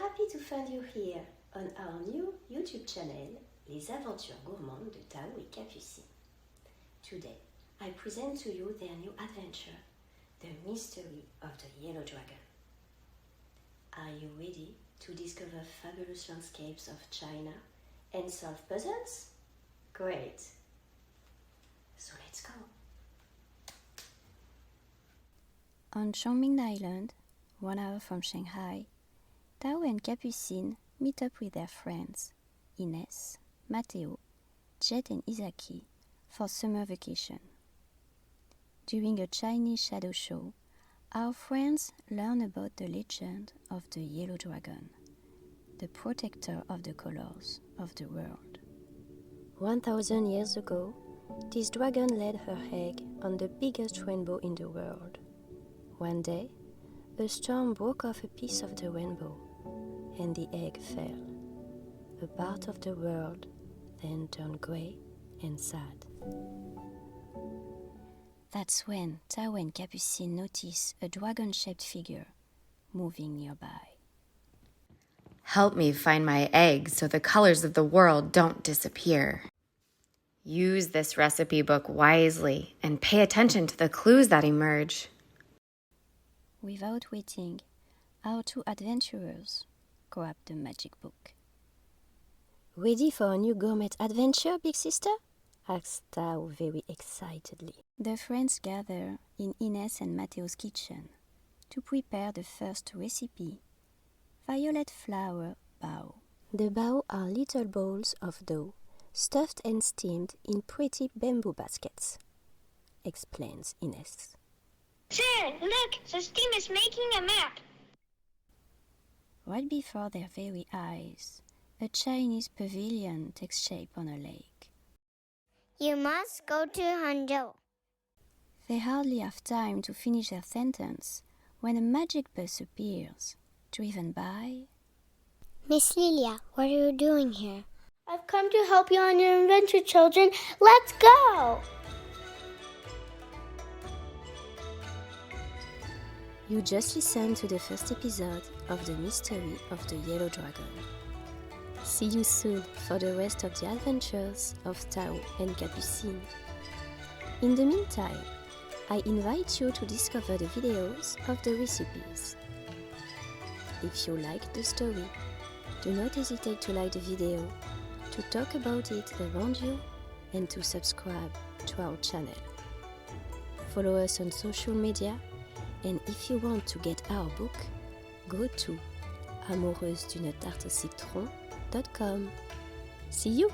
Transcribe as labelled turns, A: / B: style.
A: happy to find you here on our new YouTube channel, Les Aventures Gourmandes de Tao et Capucine. Today, I present to you their new adventure, The Mystery of the Yellow Dragon. Are you ready to discover fabulous landscapes of China and solve puzzles? Great! So let's go!
B: On Chongming Island, 1 hour from Shanghai, Tao and Capucine meet up with their friends, Ines, Matteo, Jet and Izaki, for summer vacation. During a Chinese shadow show, our friends learn about the legend of the Yellow Dragon, the protector of the colors of the world. 1,000 years ago, this dragon laid her egg on the biggest rainbow in the world. One day, a storm broke off a piece of the rainbow, and the egg fell. A part of the world then turned grey and sad. That's when Tao and Capucine notice a dragon-shaped figure moving nearby.
C: Help me find my egg so the colors of the world don't disappear. Use this recipe book wisely and pay attention to the clues that emerge.
B: Without waiting, our two adventurers grab the magic book. Ready for a new gourmet adventure, big sister? Asked Tao very excitedly. The friends gather in Ines and Matteo's kitchen to prepare the first recipe, violet flower bao. The bao are little balls of dough stuffed and steamed in pretty bamboo baskets, explains Ines.
D: Sir, look, the steam is making a map.
B: Right before their very eyes, a Chinese pavilion takes shape on a lake.
D: You must go to Hangzhou.
B: They hardly have time to finish their sentence when a magic bus appears, driven by...
D: Miss Lilia, what are you doing here? I've come to help you on your adventure, children. Let's go!
B: You just listened to the first episode of The Mystery of the Yellow Dragon. See you soon for the rest of the adventures of Tao and Capucine. In the meantime, I invite you to discover the videos of the recipes. If you liked the story, do not hesitate to like the video, to talk about it around you, and to subscribe to our channel. Follow us on social media, and if you want to get our book, go to amoureusedunetarte-citron.com. See you!